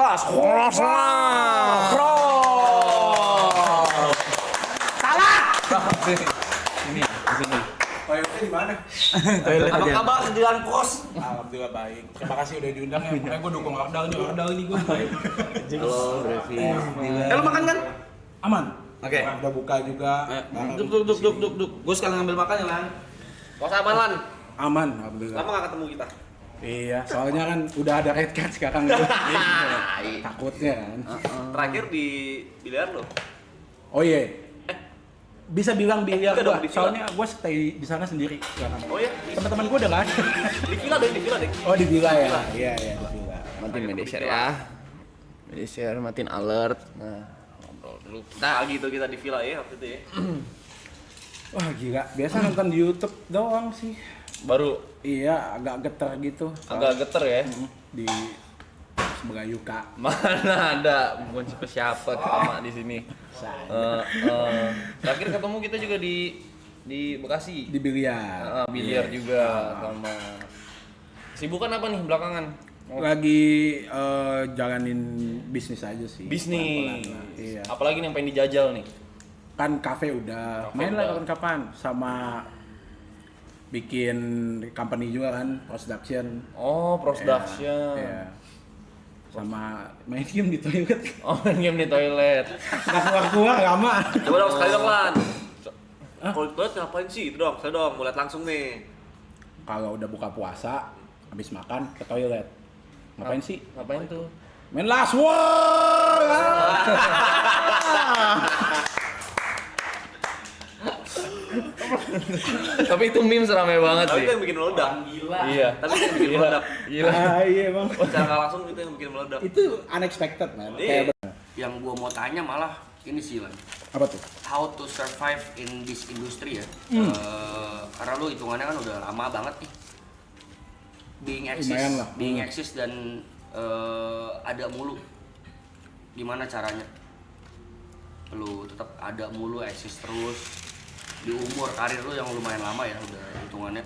kelas. Cross. Salah. Ini di sini. Toiletnya di mana? Toilet Apa aja. kabar kerjaan kos? Alhamdulillah baik. Terima kasih udah diundang ya. Pokoknya gue dukung Ardal nih gue. Halo, Brevi. Lo makan kan? Aman. Oke. Udah buka juga. Duk. Gue sekalian ngambil makan ya, Lan. Kos aman Lan. Aman, alhamdulillah. Lama gak ketemu kita? Iya, soalnya kan udah ada red card sekarang. Takutnya kan. Terakhir di biliar lo. Oh iya. Bisa bilang biliar enggak gua, dong, di villa. soalnya gua stay di sana sendiri sekarang. Oh ya, Teman-teman gua udah nggak ada. di villa deh. Oh di villa ya? Iya di villa. Matiin media share ya. Media share, matiin alert. Nah, ngobrol dulu. Nah gitu kita di villa ya waktu itu ya. Wah gila, biasa nonton di YouTube doang sih. Baru Iya, agak getar gitu. agak geter ya. Di sebagai Yuka. Mana ada, bukan siapa sama di sini. Terakhir ketemu kita juga di Bekasi. Di biliar. Biliar juga sama. Sibukan apa nih belakangan? Lagi jalanin bisnis aja sih. Bisnis. Pelan-pelan lah. Iya. Apalagi nih yang pengen dijajal nih? Kan kafe udah. Kafe Main udah. lah kapan-kapan sama bikin company juga kan, production. Oh, production. Iya. Sama main game di toilet. Oh, main game di toilet. Nggak keluar-keluar lama. Coba dong sekali dong Lan. Kalau di toilet ngapain sih? Itu dong, saya dong, mulai langsung nih. Kalau udah buka puasa, habis makan ke toilet. Ngapain sih? Ngapain tuh? Main Last War. Tapi itu memes rame banget Tapi sih. itu yang bikin meledak. Iya. Tapi itu yang bikin meledak. Gila. Iya bang. Secara nggak langsung itu yang bikin meledak. Itu unexpected man. Iya. Kayak Yang gua mau tanya malah ini sih Lan, apa tuh? how to survive in this industry ya. Karena lu hitungannya kan udah lama banget nih Lumayan lah. being eksis dan ada mulu. Gimana caranya lu tetap ada mulu, eksis terus di umur karir lu yang lumayan lama ya, udah hitungannya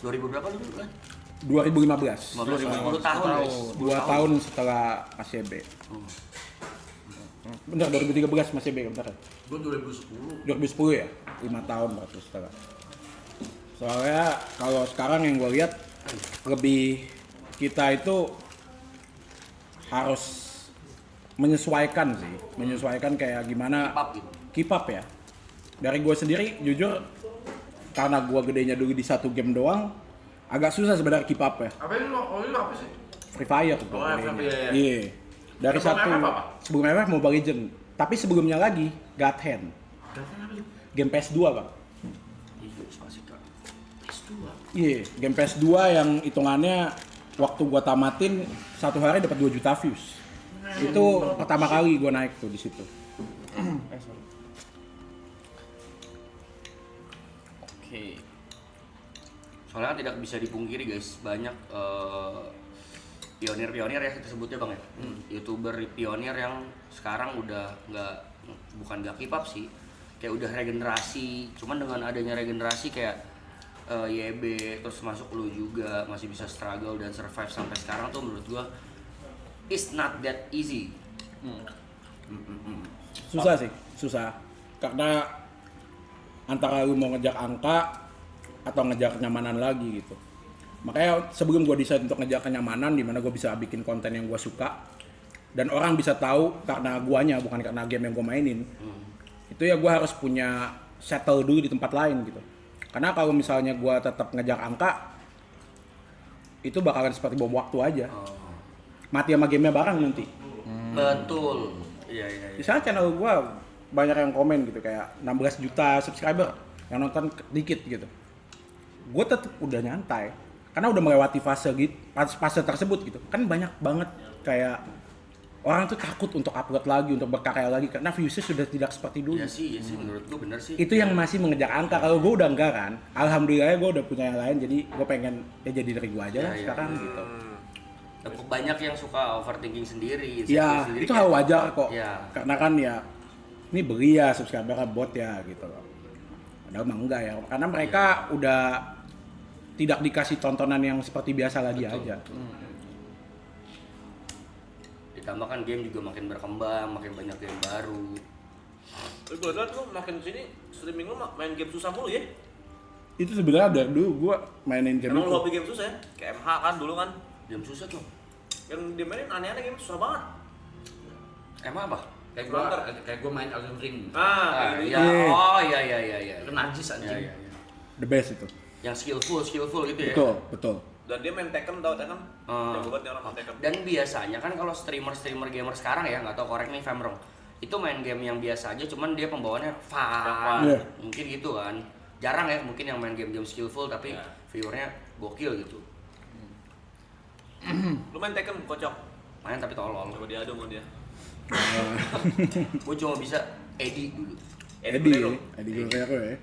2000 berapa lu Lan? 2015. 10 tahun guys. 2 tahun setelah ACB. Bentar, 2013 masih ACB, bentar. Gua 2010. 2010 ya? 5 tahun berarti setelah. Soalnya kalau sekarang yang gue lihat lebih kita itu harus menyesuaikan sih, menyesuaikan kayak gimana Keep up gitu. keep up ya. Dari gue sendiri jujur karena gue gedenya dulu di satu game doang, agak susah sebenarnya keep up ya. Apa ini lo? Oh ini apa sih? Free Fire tuh. Oh, gedenya. FF, iya. Iya. Dari Sebelum satu FF apa? sebelum FF Mobile Legend, tapi sebelumnya lagi God Hand. Game PS2 bang. Iya, spasi Kak. S2. Iya, game PS2 yang hitungannya waktu gua tamatin satu hari dapat 2 juta views. Itu pertama kali gua naik tuh di situ. Oke. Soalnya tidak bisa dipungkiri guys, banyak pionir-pionir ya kita sebutnya bang ya, youtuber pionir yang sekarang udah bukan nggak keep up sih, kayak udah regenerasi. Cuman dengan adanya regenerasi kayak YB terus masuk lu juga masih bisa struggle dan survive sampai sekarang tuh menurut gua it's not that easy. Susah sih, susah. Karena antara lu mau ngejar angka atau ngejar kenyamanan lagi gitu. Makanya sebelum gue decide untuk ngejar kenyamanan di mana gue bisa bikin konten yang gue suka dan orang bisa tahu karena guanya bukan karena game yang gue mainin. Itu ya gue harus punya settle dulu di tempat lain gitu. Karena kalau misalnya gue tetap ngejar angka itu bakalan seperti bom waktu aja. Mati sama gamenya bareng nanti. Betul. Iya. Misalnya channel gue banyak yang komen gitu kayak 16 juta subscriber yang nonton dikit gitu. Gue tetap udah nyantai karena udah melewati fase gitu, fase tersebut gitu. Kan banyak banget kayak orang tuh takut untuk upload lagi, untuk berkarya lagi karena viewsnya sudah tidak seperti dulu. Iya sih menurut gua bener sih. Itu yang masih mengejar angka. Kalau gue udah enggak kan, alhamdulillah gue udah punya yang lain. Jadi gue pengen ya jadi dari gue aja lah Iya, sekarang gitu. Banyak yang suka overthinking sendiri. Ya sendiri itu kayak- hal wajar kok. Iya. Karena kan ya ini beli ya subscriber bot ya gitu loh. Padahal mah enggak ya. Karena mereka udah tidak dikasih tontonan yang seperti biasa lagi aja. Ditambah kan game juga makin berkembang, makin banyak game baru. Tapi gue liat lu makin sini streaming lu main game susah mulu ya. Itu sebenarnya dari dulu gua mainin game Emang itu. lu hobi game susah ya? Kayak MH kan dulu kan. Game susah tuh. Yang dia mainin aneh-aneh game susah banget. Emang apa? Kayak gua main Elden Ring. Ah, Iya. Iya. Oh iya. Itu najis anjing. Iya. The best itu. Yang skillful gitu ya. Betul. Dan dia main Tekken tau Tekken. Ah. Yang buat nih orang main Tekken. Dan biasanya kan kalau streamer gamer sekarang ya, nggak tahu correct nih if I'm wrong, itu main game yang biasa aja, cuman dia pembawaannya fun, Iya. mungkin gitu kan. Jarang ya mungkin yang main game skillful tapi Iya. viewernya gokil gitu. Lu main Tekken kocok. Main tapi tolol. Coba diadu sama dia. Gue cuma bisa Eddie dulu. Eddie Guerrero ya.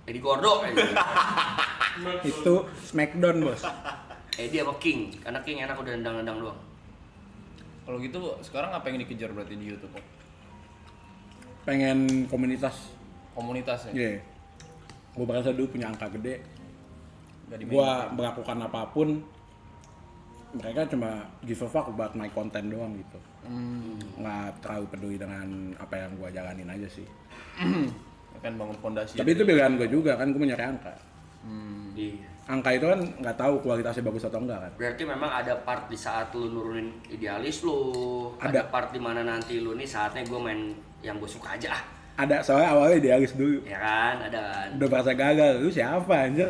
Eddie Gordo. Itu Smackdown, Bos. Eddie sama King, karena King enak udah nendang-nendang doang. Kalau gitu sekarang apa yang dikejar berarti di YouTube? Kok? Pengen komunitas. Komunitasnya? Iya. Gua merasa dulu punya angka gede. Nggak dimainin. Gua melakukan apapun, mereka cuma give a fuck buat my content doang gitu. Nggak terlalu peduli dengan apa yang gua jalanin aja sih. Akan bangun fondasi. Tapi itu pilihan gua juga kan, gua mencari angka. Iya. Angka itu kan nggak tahu kualitasnya bagus atau enggak kan. Berarti memang ada part di saat lu nurunin idealis lu, Ada. part di mana nanti lu nih saatnya gue main yang gue suka aja ah. Ada, soalnya awalnya idealis dulu. Ya kan, ada kan. Udah merasa gagal, lu siapa anjir?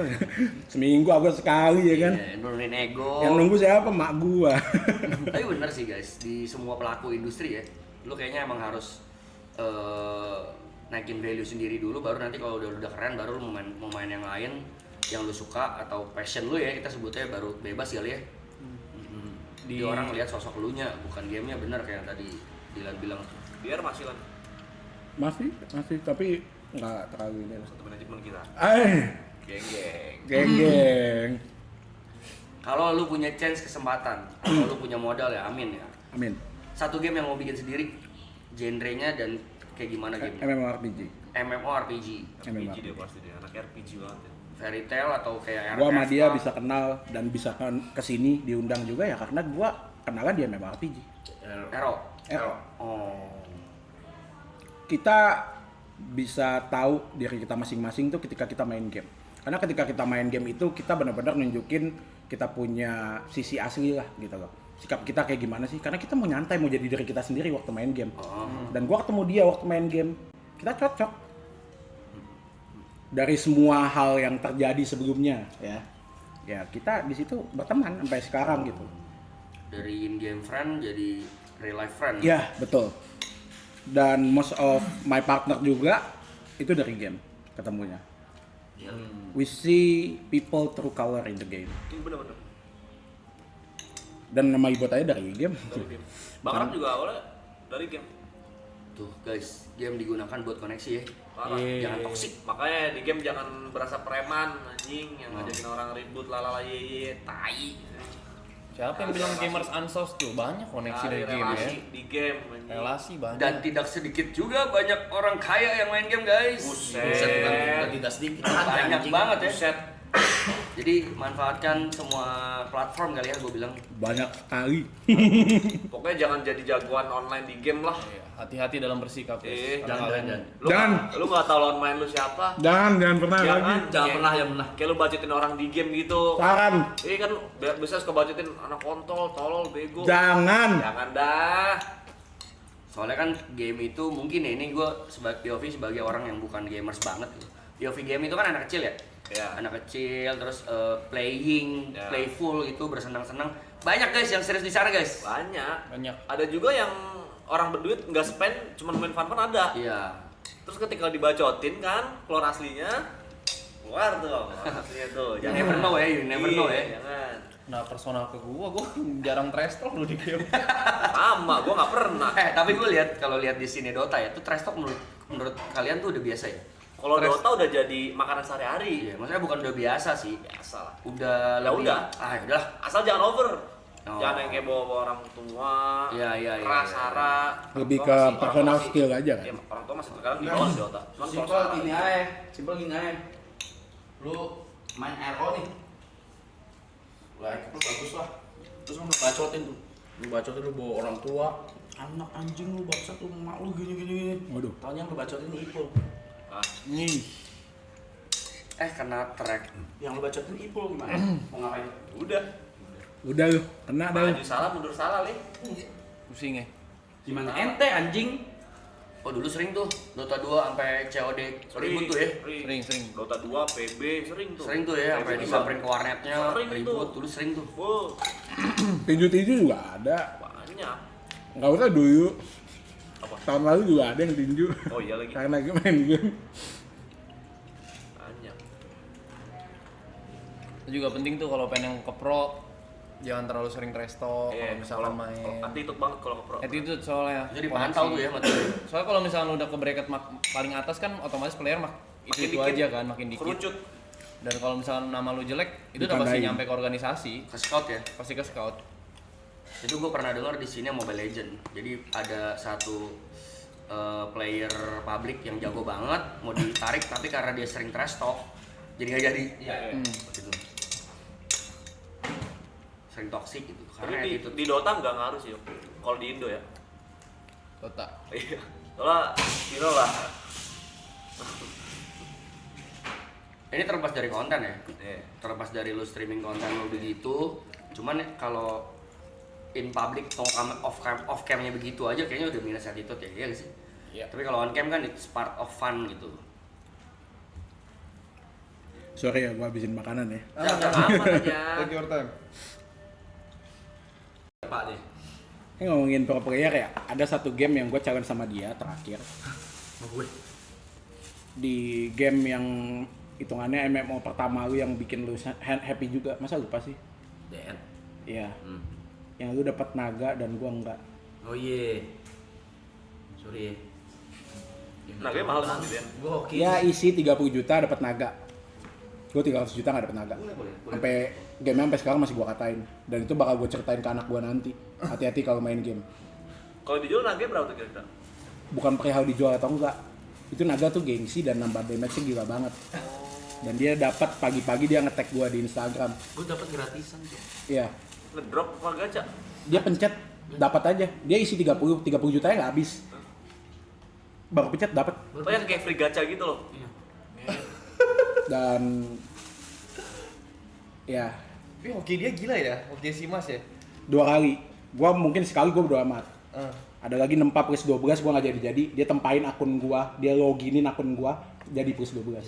Seminggu aku sekali ya kan. Iya, nurunin ego. Yang nunggu siapa? Mak gua. Tapi bener sih guys, di semua pelaku industri ya, lu kayaknya emang harus naikin value sendiri dulu, baru nanti kalau udah keren, baru lu mau main yang lain yang lu suka atau passion lu ya, kita sebutnya baru bebas kali ya. Di orang lihat sosok lu nya, bukan gamenya, bener kayak yang tadi Dilan bilang. Biar masih lah Masih, tapi nggak terlalu ini lah. satu manajemen kita. Geng. Kalau lu punya chance kesempatan, kalau lu punya modal ya, amin ya. Amin. Satu game yang mau bikin sendiri, genrenya dan kayak gimana game? MMORPG. MMORPG, RPG dia pasti dia, anak RPG banget ya. fairy tale atau kayak Gua sama RF dia lah. bisa kenal dan bisa kesini diundang juga ya karena gua kenalan di MMORPG. Ero. Ero. Oh. Kita bisa tahu diri kita masing-masing tuh ketika kita main game. Karena ketika kita main game itu kita benar-benar nunjukin kita punya sisi asli lah gitu loh. Sikap kita kayak gimana sih? Karena kita mau nyantai, mau jadi diri kita sendiri waktu main game. Dan gua ketemu dia waktu main game, kita cocok. Dari semua hal yang terjadi sebelumnya ya kita di situ berteman sampai sekarang gitu. Dari in-game friend jadi real life friend. Ya betul. Dan most of my partner juga itu dari game ketemunya. We see people through color in the game. Ini bener-bener Dan nama ibu aja dari game. dari game. Bang Ram juga awalnya dari game. Tuh guys, game digunakan buat koneksi ya. Parah. Jangan toksik. Makanya di game jangan berasa preman anjing yang ngajakin orang ribut lalala ye tai. Siapa yang bilang gamers unsourced tuh? Banyak koneksi dari game ya. relasi di game anjing. Relasi banyak. Dan tidak sedikit juga banyak orang kaya yang main game guys. Buset, bukan tidak sedikit. Banyak anjing. banget ya. Buset. Jadi manfaatkan semua platform kali ya, gue bilang. Banyak sekali. Pokoknya jangan jadi jagoan online di game lah. Iya, hati-hati dalam bersikap. guys. Karena Jangan. kalian- Jangan. Lu nggak tahu lawan main lu siapa. Jangan pernah lagi. Jangan Jangan pernah ya pernah. Kayak lu bacotin orang di game gitu. Saran. Iya kan biasa suka bacotin anak kontol, tolol, bego. Jangan. Jangan dah. Soalnya kan game itu mungkin ya, ini gue sebagai POV sebagai orang yang bukan gamers banget gitu. POV game itu kan anak kecil ya. Ya. Anak kecil terus playing, Ya. playful gitu, bersenang-senang. Banyak guys yang serius di sana guys. Banyak. Ada juga yang orang berduit nggak spend, cuma main fun ada. Iya. Terus ketika dibacotin kan, keluar aslinya, keluar tuh aslinya tuh. You never know ya, you never know ya. Jangan. Nah, personal ke gua jarang trash talk lu di game. Sama, gua nggak pernah. Tapi gue lihat kalau lihat di sini Dota ya, tuh trash talk menurut kalian tuh udah biasa ya? Kalau Dota udah jadi makanan sehari-hari. Iya, maksudnya bukan udah biasa sih. Biasa lah. Udah Ya lebih. udah. Ah, ya udahlah. Asal jangan over. Oh. Jangan yang kayak bawa orang tua. Iya. Keras hara. Lebih Orang ke tua masih- personal orang tua skill masih- aja kan? Iya, orang tua masih terkadang di bawah di Dota. Cuman Simpel kalau gini aja. Simpel gini aja. Lu main RO nih. Lu bagus lah. Terus lu bacotin tuh. Lu bacotin lu bawa orang tua. Anak anjing lu bangsat lu emak lu gini. Waduh. Taunya yang lu bacotin Ipul. Nih. Kena track. Yang lu bacotin Ipul gimana? Mau ngapain? Udah lu, kena dah lu. Maju salah, mundur salah, Le. Pusing ya. Gimana ente anjing? Oh dulu sering tuh Dota 2 sampai COD ribut tuh ya. Sering. Dota 2, PB, sering tuh. Sering tuh ya sampai PB disamperin ke warnetnya Sering ribut itu. dulu sering tuh. Wow, Tinju juga ada. banyak. Nggak usah dulu. Apa? Tahun lalu juga ada yang tinju. Oh iya lagi. Karena gue main game. Banyak. Itu juga penting tuh kalau pengen yang ke pro, jangan terlalu sering trash talk kalau misalkan kalau main. attitude banget kalau ke pro. Attitude soalnya. Jadi koneksi. pantau tuh ya materi. Soalnya kalau misalnya lu udah ke bracket paling atas kan otomatis player makin itu dikit, aja kan, makin dikit. kerucut. Dan kalau misalnya nama lu jelek, itu udah pasti Ditandain. nyampe ke organisasi, Ke scout ya. pasti ke scout. Itu gue pernah dengar di sini Mobile Legend. Jadi ada satu player public yang jago banget mau ditarik tapi karena dia sering trash talk jadi nggak jadi. Iya. Gitu. Sering toxic gitu. Tapi Karena di attitude. Dota nggak ngaruh sih, Om. Kalau di Indo ya. Dota. Iya. Soalnya viral lah. Ini terlepas dari konten ya. Iya. Terlepas dari lu streaming konten lu begitu. Cuman kalau in public off camnya begitu aja kayaknya udah minus attitude ya, iya gak sih? Iya. Tapi kalau on cam kan it's part of fun gitu. Sorry ya, gua habisin makanan ya. Aman aja. Take your time. Pak deh. Ini ngomongin pro player ya, ada satu game yang gue challenge sama dia terakhir. Mau gue. Di game yang hitungannya MMO pertama lu yang bikin lu happy juga. Masa lupa sih? DN. Iya. Yang lu dapat naga dan gua enggak. Oh iya. Sorry ya. Naganya mahal banget ya. Gokil. Ya isi 30 juta dapat naga. Gue 300 juta nggak dapet naga. Sampai game sampai sekarang masih gua katain. Dan itu bakal gue ceritain ke anak gua nanti. Hati-hati kalau main game. Kalau dijual naganya berapa tuh kira-kira? Bukan perihal dijual atau enggak. Itu naga tuh gengsi dan nambah damage-nya gila banget. Dan dia dapat pagi-pagi dia nge-tag gua di Instagram. Gue dapat gratisan tuh. Iya. Ngedrop apa gacha? Dia pencet dapat aja. Dia isi 30 jutanya nggak habis. Baru pencet dapat. Oh yang kayak free gacha gitu loh. Iya. Dan ya Tapi hoki dia gila ya, hoki si Mas ya. 2 kali. Gua mungkin sekali gua bodo amat. Ada lagi 6 plus 12 gua nggak jadi. Dia tempain akun gua, dia loginin akun gua jadi plus 12.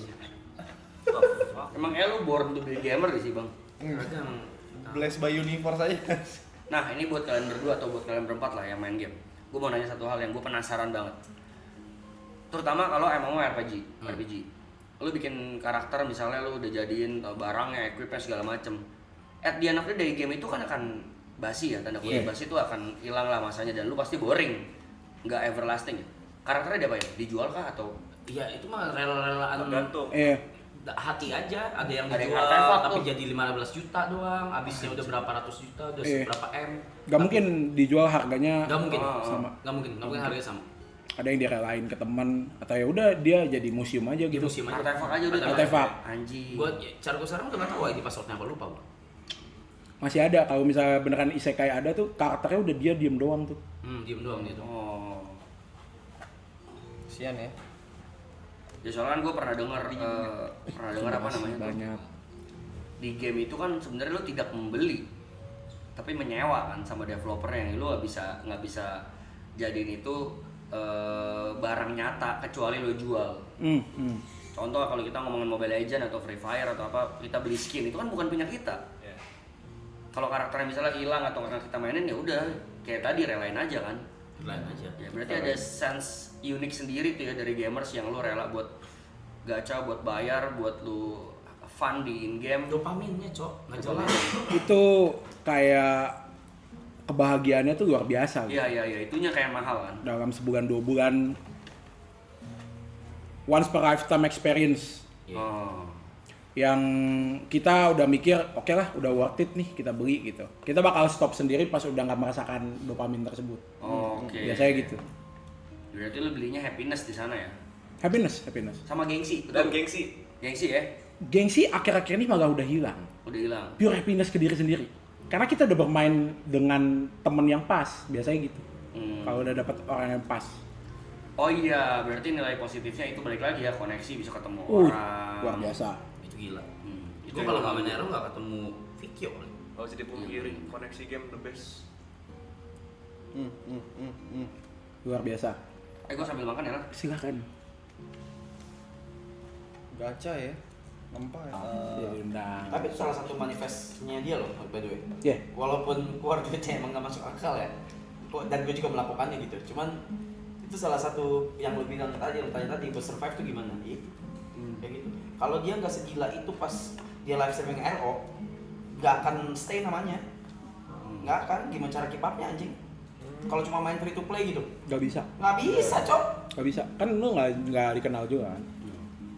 Emang lu born to be gamer sih bang? Berarti emang Blessed by universe aja. Nah ini buat kalian berdua atau buat kalian berempat lah yang main game. Gue mau nanya satu hal yang gue penasaran banget. Terutama kalau MMORPG, RPG. Lu bikin karakter misalnya lu udah jadiin barangnya, equipnya segala macem. At the end of the day game itu kan akan basi ya, tanda kutip basi itu akan hilang lah masanya dan lu pasti boring, nggak everlasting. Karakternya diapain? Dijual kah atau? iya itu mah rela-relaan Tergantung. hati aja. Ada yang Ada yang dijual artefak tapi tuh. jadi 15 juta doang. Abisnya udah berapa ratus juta, udah berapa M. Gak mungkin dijual harganya Gak mungkin. sama. Gak mungkin harganya sama. Ada yang direlain ke teman atau ya udah dia jadi museum aja Di gitu. museum aja. Artefak aja udah. Artefak. Anjing. Gue cara gue sekarang udah gak tahu ID passwordnya apa, lupa gue. Masih ada kalau misalnya beneran isekai ada tuh karakternya udah dia diem doang tuh. Diem doang dia tuh. Oh. Sian ya. Ya soalnya kan gue pernah dengar apa Masih namanya tuh, banyak. di game itu kan sebenarnya lo tidak membeli tapi menyewa kan sama developernya yang lo nggak bisa jadiin itu barang nyata kecuali lo jual. Contoh kalau kita ngomongin Mobile Legends atau Free Fire atau apa, kita beli skin itu kan bukan punya kita. Yeah. Kalau karakternya misalnya hilang atau karena kita mainin ya udah kayak tadi relain aja kan. Lain aja. Ya berarti ada sense unik sendiri tuh ya dari gamers yang lu rela buat gacha, buat bayar, buat lu fun di in game. Dopaminnya cok, nggak jelas. Itu kayak kebahagiaannya tuh luar biasa gitu. Iya, itunya kayak mahal kan. Dalam sebulan 2 bulan once per lifetime experience Iya. Oh. yang kita udah mikir oke lah udah worth it nih kita beli gitu. Kita bakal stop sendiri pas udah nggak merasakan dopamin tersebut. Oke. Biasanya gitu. Berarti lu belinya happiness di sana ya. Happiness. Sama gengsi, Dan betul. gengsi. Gengsi ya. Gengsi akhir-akhir ini malah udah hilang. Udah hilang. Pure happiness ke diri sendiri. Karena kita udah bermain dengan temen yang pas, biasanya gitu. Kalau udah dapet orang yang pas. Oh iya, berarti nilai positifnya itu balik lagi ya, koneksi bisa ketemu orang. Luar biasa. Itu gila. Itu Gue yang kalau gua nggak main bilang. Aero nggak ketemu Vicky kali. Kalau jadi pungkiri, koneksi game the best. Luar biasa. Gue sambil makan ya. Silakan. Gacha ya. Nempa ya. Ya undang. Tapi itu salah satu manifestnya dia loh, by the way. Ya. Walaupun keluar duitnya emang nggak masuk akal ya, dan gue juga melakukannya gitu. Cuman itu salah satu yang lu bilang tadi, lu tanya tadi, buat survive tuh gimana? Iya. Kayak gitu. Kalau dia nggak segila itu pas dia live streaming RO, nggak akan stay namanya. Nggak akan. Gimana cara keep up-nya anjing? Kalau cuma main free to play gitu, Gak bisa. nggak bisa, cok. Gak bisa. Kan lu nggak dikenal juga kan.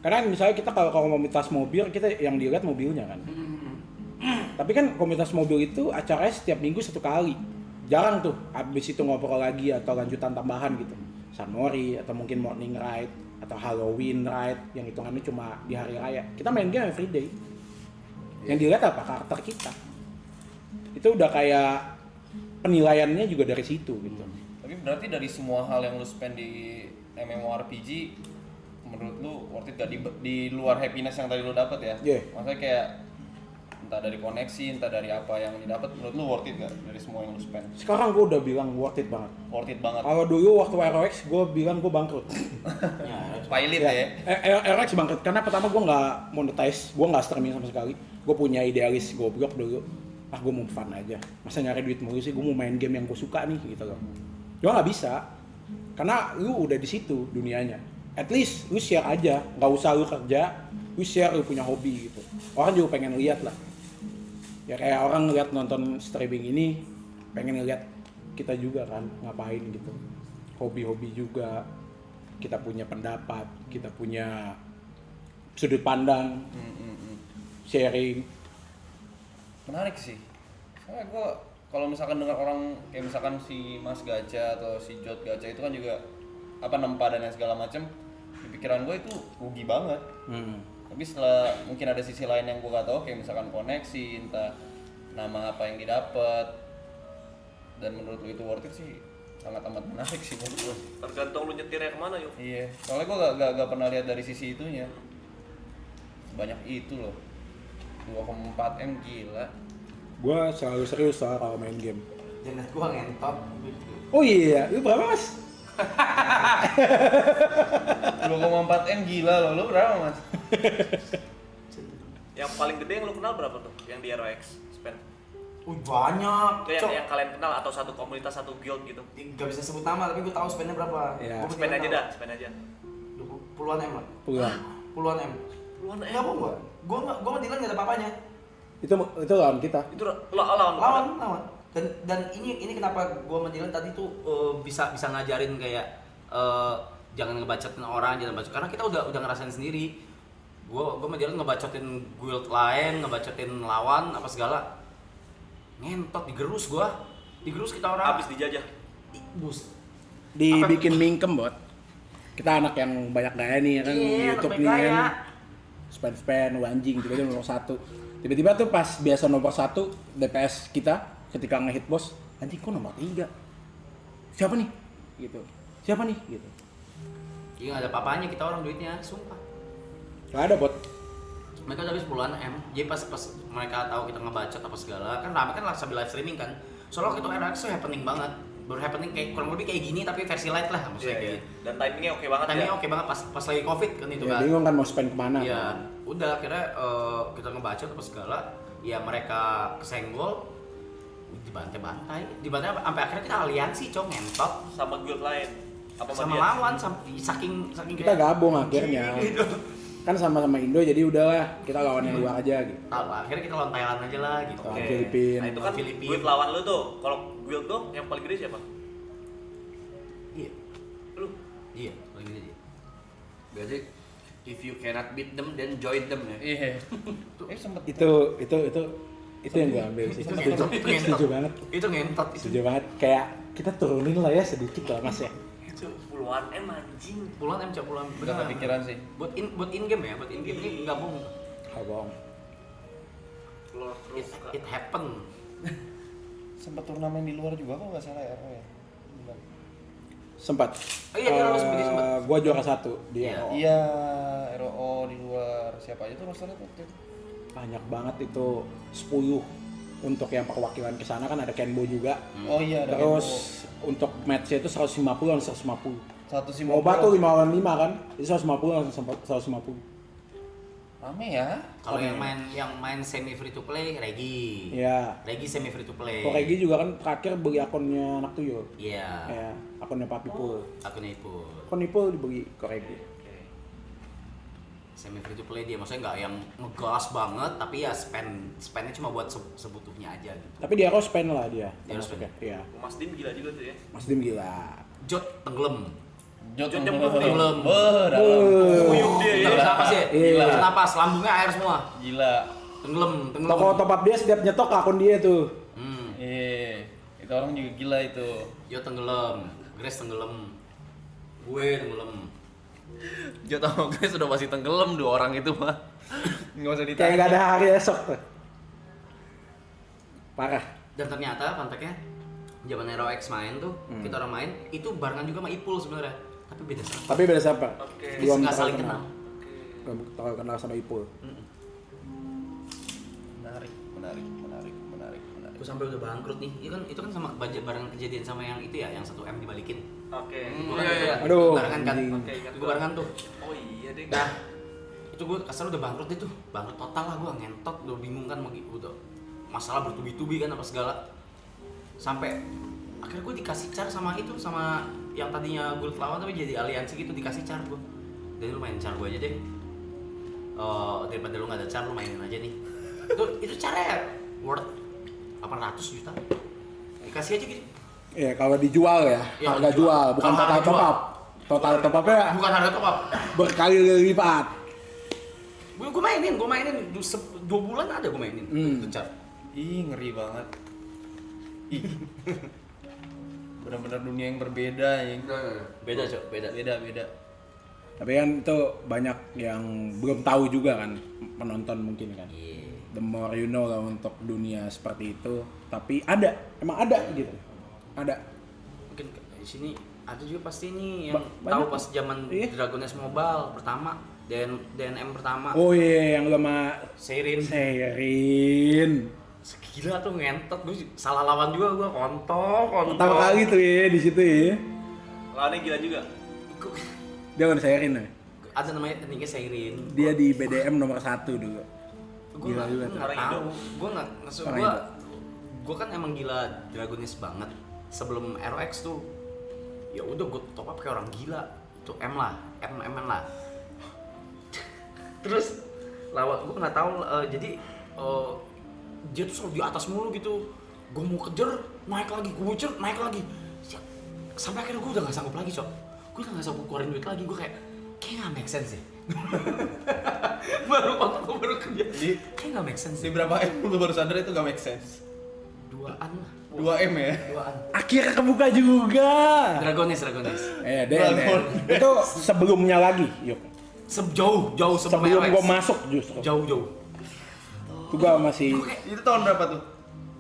Karena misalnya kita kalau komunitas mobil, kita yang dilihat mobilnya kan. Tapi kan komunitas mobil itu acaranya setiap minggu 1 kali. Jarang tuh abis itu ngobrol lagi atau lanjutan tambahan gitu. Sunmori atau mungkin morning ride atau Halloween ride yang hitungannya cuma di hari raya. Kita main game every day. Yang dilihat apa? Karakter kita. Itu udah kayak penilaiannya juga dari situ gitu. Tapi berarti dari semua hal yang lu spend di MMORPG, menurut lu worth it gak di luar happiness yang tadi lu dapet ya? Iya. Maksudnya kayak entah dari koneksi, entah dari apa yang didapat, menurut lu worth it gak dari semua yang lu spend? Sekarang gue udah bilang worth it banget. Worth it banget. Kalau dulu waktu ROX gue bilang gue bangkrut. Ya, Pilot ya. ROX bangkrut karena pertama gue nggak monetize, gue nggak streaming sama sekali. Gue punya idealis goblok dulu. Ah gue mau fun aja. Masa nyari duit mulu sih? Gue mau main game yang gue suka nih gitu loh. Cuma nggak bisa, karena lu udah di situ dunianya. At least lu share aja, nggak usah lu kerja, lu share lu punya hobi gitu. Orang juga pengen lihat lah. Ya kayak orang ngeliat nonton streaming ini, pengen ngeliat kita juga kan ngapain gitu. Hobi-hobi juga, kita punya pendapat, kita punya sudut pandang, sharing. Menarik sih. Soalnya gue kalau misalkan dengar orang kayak misalkan si Mas Gacha atau si Jot Gacha itu kan juga apa nempa dan segala macem, di pikiran gue itu rugi banget. Tapi setelah mungkin ada sisi lain yang gue gak tahu kayak misalkan koneksi, entah nama apa yang didapat, dan menurut lu itu worth it sih sangat amat menarik sih menurut gue. Tergantung lu nyetirnya kemana yuk. Iya, soalnya gue gak pernah lihat dari sisi itunya. Sebanyak itu loh. 2,4 M gila. Gue selalu serius soal kalau main game. Janet gua ngentot. Oh iya, lu berapa mas? 2,4 M gila loh, lu berapa mas? Yang paling gede yang lu kenal berapa tuh? Yang di ROX spend? Banyak, Itu cok. yang kalian kenal atau satu komunitas, satu guild gitu? Gak bisa sebut nama, tapi gue tahu spendnya berapa. Ya. Gua Spend beneran aja tahu. dah, spend aja. Puluhan M lah. Puluhan. Puluhan M. Puluhan Enggak bohong gua. Gua sama Dylan enggak ada apa-apanya. Itu lawan kita. Itu lawan. Lawan. Dan ini kenapa gua sama Dylan tadi tuh bisa ngajarin kayak jangan ngebacotin orang, jangan bacot. Karena kita udah ngerasain sendiri. Gua sama Dylan ngebacotin guild lain, ngebacotin lawan apa segala. Ngentot digerus gua. Digerus kita orang. Habis dijajah. Bus. Dibikin mingkem bot. Kita anak yang banyak gaya nih ya kan, Iya, YouTube anak nih gaya. kan. Spend anjing, tiba-tiba nomor 1. Tiba-tiba tuh pas biasa nomor 1 DPS kita ketika nge-hit boss, anjing kok nomor 3? Siapa nih? Gitu. Siapa nih? Gitu. Iya nggak ada apa-apanya kita orang duitnya, sumpah. Gak ada bot. Mereka udah habis puluhan M. Jadi pas mereka tahu kita ngebacot apa segala, kan rame kan lah sambil live streaming kan. Soalnya waktu itu RX tuh happening banget. Baru happening kayak kurang lebih kayak gini tapi versi light lah maksudnya kayak. Dan timingnya oke banget Timingnya ya. oke banget pas lagi Covid kan itu Ya, kan. bingung kan mau spend kemana. Iya. Kan? Udah akhirnya kita ngebacot apa segala, ya mereka kesenggol dibantai sampai akhirnya kita aliansi cong ngentot Sama guild lain. Apa sama dia? lawan saking Kita gabung akhirnya. gitu. Kan sama-sama Indo jadi udahlah kita lawan yang luar aja gitu. Akhirnya kita lawan Thailand aja lah gitu. Lawan Oke. Filipina. Nah itu kan Filipina. guild lawan lu tuh. Kalau guild tuh yang paling gede siapa? Iya. Lu. Iya, paling gede. Berarti if you cannot beat them then join them ya. Iya. Sempet Itu yang gue ambil sih. Itu Setuju, ngentot. setuju banget. Itu ngentot itu. Setuju banget. Kayak kita turunin lah ya sedikit lah mas ya. Itu puluhan M anjing. Puluhan M cok, puluhan. udah kepikiran sih. Buat in game ya, ini nggak bohong. Abang. Keluar terus. It happen. Sempat turnamen di luar juga kalau nggak salah ya RO ya. Sempat. Oh iya, dia lolos begini sempat. Gua juara 1 dia. Iya. Iya, RO di luar. Siapa aja tuh rosternya tuh? Banyak banget itu 10. Untuk yang perwakilan ke sana kan ada Kenbo juga. Oh iya, ada Terus untuk match-nya itu 150 lawan 150. satu sih Moba tuh 5 lawan 5 kan. Itu 150 lawan 150. Rame ya. Kalau yang main semi free to play Regi. Iya. Regi semi free to play. Kok Regi juga kan terakhir beli akunnya anak tuyul. Iya. Ya, akunnya Papi Pul. Akunnya Ipul. Akun Ipul dibeli ke Regi. Semi free to play dia maksudnya nggak yang ngegas banget tapi ya spendnya cuma buat sebutuhnya aja gitu. Tapi dia harus spend lah dia. Dia harus spend. Iya. Mas Dim gila juga tuh ya. Mas Dim gila. Jot tenggelam. Jot yang Tenggelam. Kuyuk dia ya. Tarik napas ya. Iya. Tarik napas, lambungnya air semua. Gila. Tenggelam. Toko top up dia setiap nyetok akun dia tuh. Itu orang juga gila itu. Jot tenggelam, Grace tenggelam, gue tenggelam. Jot sama gue sudah masih tenggelam 2 orang itu mah. Nggak usah ditanya. Kayak nggak ada hari esok tuh. Parah. Dan ternyata kontaknya zaman Hero X main tuh, kita orang main itu barengan juga sama Ipul sebenarnya. Tapi beda sama. Tapi beda siapa? Oke. Belum Nggak terlalu saling kenal. Belum terlalu kenal sama Ipul. Menarik. Gue sampai udah bangkrut nih. Itu kan sama barengan kejadian sama yang itu ya, yang 1M dibalikin. Oke. Gue kan Iya, iya. Aduh, barengan kan. anjing. Oke, ingat Gue barengan tuh. Oh iya deh. Nah, itu gue kasar udah bangkrut itu, bangkrut total lah gue ngentot, udah bingung kan mau udah masalah bertubi-tubi kan apa segala, sampai akhirnya gue dikasih car sama itu sama yang tadinya guild lawan tapi jadi aliansi gitu dikasih car gue, jadi lu main car gue aja deh, daripada lu nggak ada car lu mainin aja nih, itu caranya worth 800 juta, dikasih aja gitu. Iya, kalau dijual ya, Iya, harga dijual. jual, bukan Kalau total harga top jual. up. Total top up-nya Bukan harga top up. berkali lipat. Gue mainin 2 bulan ada gue mainin itu car. Ih, ngeri banget. Ih. Benar-benar dunia yang berbeda ya. Beda cok, beda. Beda. Tapi kan itu banyak yang belum tahu juga kan, penonton mungkin kan. Iya. The more you know lah untuk dunia seperti itu. Tapi ada, emang ada gitu. Ada. Mungkin di sini ada juga pasti nih yang Banyak. tahu pas zaman Iya. Dragon Nest Mobile pertama, DNM pertama. Oh iya, yang lu sama Seirin. Seirin. Gila tuh ngentot, gue salah lawan juga gue kontol. Pertama kali tuh ya di situ ya. Lawannya gila juga. Dia kan Seirin ya. Ada namanya tekniknya Seirin. Dia di BDM nomor 1 dulu. Gue Gila nggak juga tuh. tahu. Gue nggak Orang gue. Indo. Gue kan emang gila Dragon Nest banget. Sebelum ROX tuh, ya udah gue top up kayak orang gila. Itu M lah. Terus lawan gue nggak tahu jadi dia tuh selalu di atas mulu gitu. Gue mau kejar naik lagi, gue kejar naik lagi. Sampai akhirnya gue udah nggak sanggup lagi cok. Gue udah nggak sanggup keluarin duit lagi. Gue kayak nggak make sense deh. baru kerja. Kayak nggak make sense. Di berapa M lu baru sadar itu gak make sense? 2-an lah. 2 M ya? 2-an. Akhirnya kebuka juga. Dragones. DNM. Itu sebelumnya lagi, yuk. Jauh sebelum Sebelum ROX. gua masuk justru. Jauh. Itu gua masih Itu tahun berapa tuh?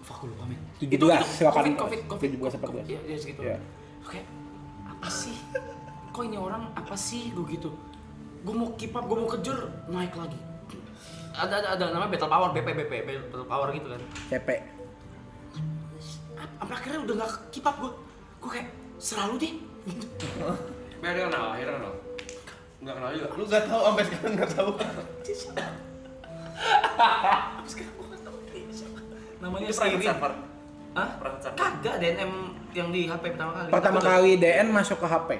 Fuck gue lupa men. 17, Itu 18, Covid. 17, 18. Iya segitu. Iya. Oke. Apa sih? Kok ini orang apa sih gue gitu? Gue mau keep up, gue mau kejar naik lagi. Ada namanya Battle Power, BP, Battle Power gitu kan. CP. Sampai akhirnya udah gak keep up gue. Gue kayak selalu deh. Gitu. Akhirnya kenal. Nggak kenal juga. Lu gak tahu sampai sekarang gak tahu. Sekarang gue gak tau dia siapa. Namanya Itu private Seirin. server. Hah? Private server. Kagak, DNM yang di HP pertama kali. Pertama Tapi udah- kali DN masuk ke HP.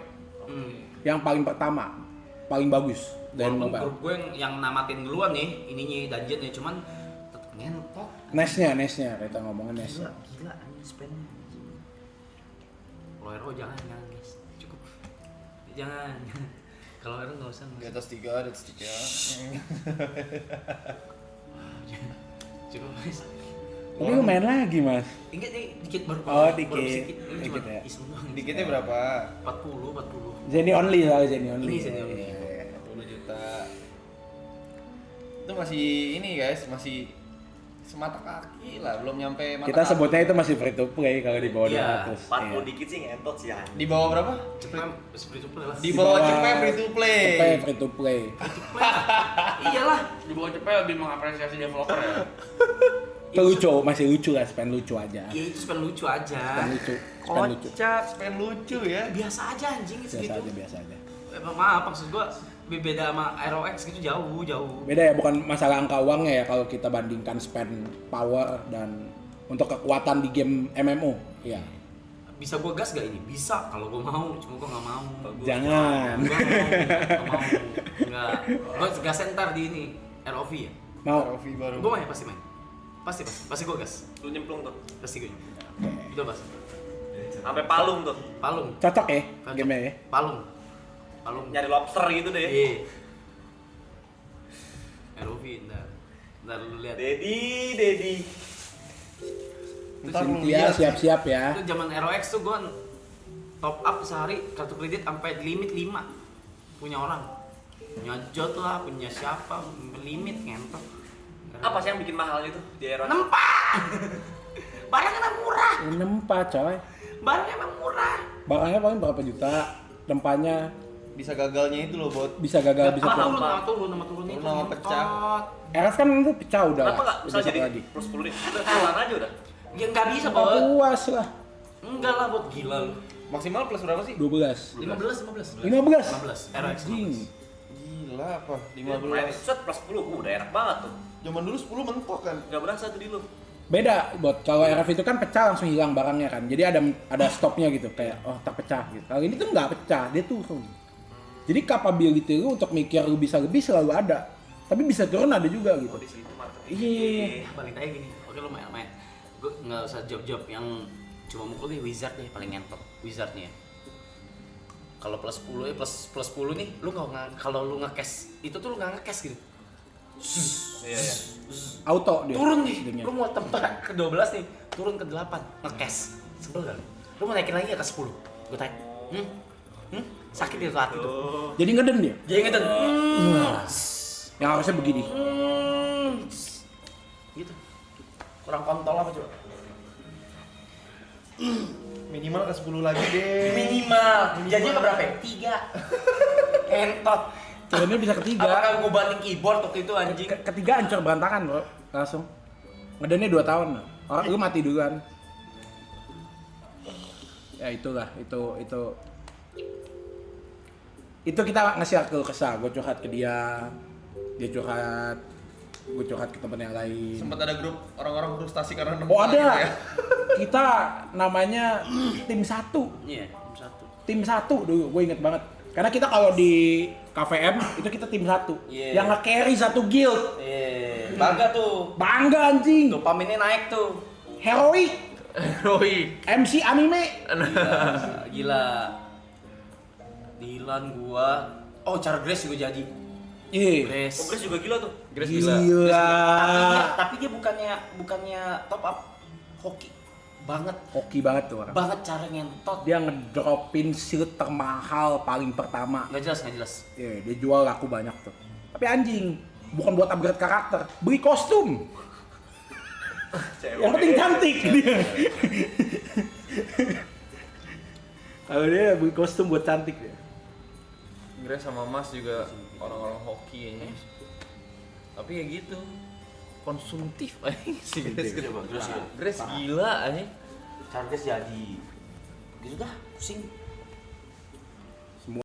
Yang paling pertama, paling bagus dan Walaupun mobile. grup gue yang namatin duluan nih, ininya dungeonnya cuman tetep ngentot. Nesnya kita ngomongin Nes. Gila anjing spendnya. Kalau Hero jangan guys, cukup. Jangan. Kalau Hero nggak usah. Di atas 3. Cukup guys. Tapi lu main lagi, Mas. Ingat nih dikit baru. Oh, baru dikit. sedikit. Ini cuma Dikit ya. iseng doang. Dikitnya berapa? 40. Jenny only lah, Jenny only. Ini Jenny only. Iya, 10 juta. Itu masih ini guys, masih semata kaki lah, belum nyampe mata Kita kaki. sebutnya itu masih free to play kalau di bawah Iya, 200. 40 Iya. dikit sih ngentot sih anjing. Di bawah berapa? Seperti itu lah. Di bawah bawah cepet free to play. Cepet free to play. Iyalah. Di bawah cepet lebih mengapresiasi developer ya. Itu lucu, masih lucu lah, spend lucu aja. Ya itu spend lucu aja. Spend lucu, spend lucu. Kocak, spend lucu ya. Biasa aja anjing Biasa segitu. aja, biasa aja. Maaf maksud gua beda sama ROX gitu jauh. Beda ya, bukan masalah angka uangnya ya kalau kita bandingkan spend power dan untuk kekuatan di game MMO. Iya. Bisa gua gas gak ini? Bisa kalau gua mau, cuma gua nggak mau. Jangan. Gua nggak mau. Nggak. Gua gas ntar di ini ROV ya. Mau. Rofi baru. Gua main pasti main. Pasti gua gas. Lu nyemplung tuh. Pasti gua. Udah pas. Sampai palung tuh. Palung. Cocok ya Cocok. game ya. Palung. Nyari lobster gitu deh. Iya. ROV ntar lu lihat. Dedi. Ntar lu Cynthia lihat. siap-siap ya. Itu zaman ROX tuh gua top up sehari kartu kredit sampai limit 5 punya orang. Punya Jot lah, punya siapa, limit ngentot. Apa sih yang bikin mahal itu di era? Nempak. Barangnya emang murah. Nempa coy. Barangnya emang murah. Barangnya paling berapa juta, tempanya Bisa gagalnya itu loh, Bot. bisa gagal bisa Nama flop. turun itu. Nama pecah. RS kan itu pecah udah Kenapa lah. nggak Udah bisa satu jadi lagi. plus 10 nih? Udah jalan aja udah. Ya nggak bisa, Nggak Bot. puas lah. Enggak lah, Bot, gila lu. Maksimal plus berapa sih? 12. 15. 15. ROX Anjing. 15. Gila apa? Main 15. set plus 10, udah enak banget tuh. Zaman dulu 10 mentok kan. Gak berasa tuh di lu. Beda, Bot. Kalau RF itu kan pecah langsung hilang barangnya kan. Jadi ada stopnya gitu, kayak oh terpecah gitu. Kalau ini tuh nggak pecah, dia turun. Jadi capability lu untuk mikir lu bisa lebih selalu ada. Tapi bisa turun ada juga gitu. Oh di situ market. Iya. Balik aja gini. Oke, lu main. Gue nggak usah job-job yang cuma mukul deh, wizard deh paling ngentot. Wizardnya. Kalau plus 10 plus 10 nih, lu nggak kalau lu nge-cash itu tuh lu nggak nge-cash gitu. Iya. Auto dia. Turun nih, Settingnya. lu mau tempat ke 12 nih, turun ke 8, nge-cash. Sebel kali. Lu mau naikin lagi ya ke 10. Gue tanya, sakit di hati tuh. Jadi ngeden dia. Jadi ngeten. Yang harusnya begini. Gitu. Kurang kontol apa coba? Minimal ke 10 lagi deh. Minimal. Jadinya ke berapa ya? 3. Entot. Turunnya bisa ketiga. Apakah gue banting keyboard waktu itu anjing? Ketiga hancur berantakan bro. Langsung. Ngedennya 2 tahun. Orang lu mati duluan. Ya itulah, itu kita ngasih keluh kesah. Gue curhat ke dia curhat, gue curhat ke temen yang lain. Sempat ada grup orang-orang frustasi karena nemu Oh gitu ada. ya. Kita namanya tim 1. Iya, satu. Tim 1 dulu, gue inget banget. Karena kita kalau di KVM itu kita tim 1. Iya. Yang nge-carry satu guild. Bangga tuh. Bangga anjing. Dopaminnya naik tuh. Heroic. Heroik. MC anime. Gila. Dilan gua. Oh, cara Grace juga jadi. Iya. Grace. Progres juga gila tuh. Grace gila. Gila. Tapi dia bukannya top up hoki banget. Hoki banget tuh orang. Banget cara ngentot. Dia ngedropin shield termahal paling pertama. Nggak jelas. Iya, dia jual laku banyak tuh. Tapi anjing, bukan buat upgrade karakter, beli kostum. Yang penting cantik dia. Kalau dia beli kostum buat cantik dia. Grace sama Mas juga orang-orang hoki ya. Tapi ya gitu. Konsumtif si Grace. Coba, Grace ya. Grace gila anjing. Cara Grace jadi. Gitu dah, pusing.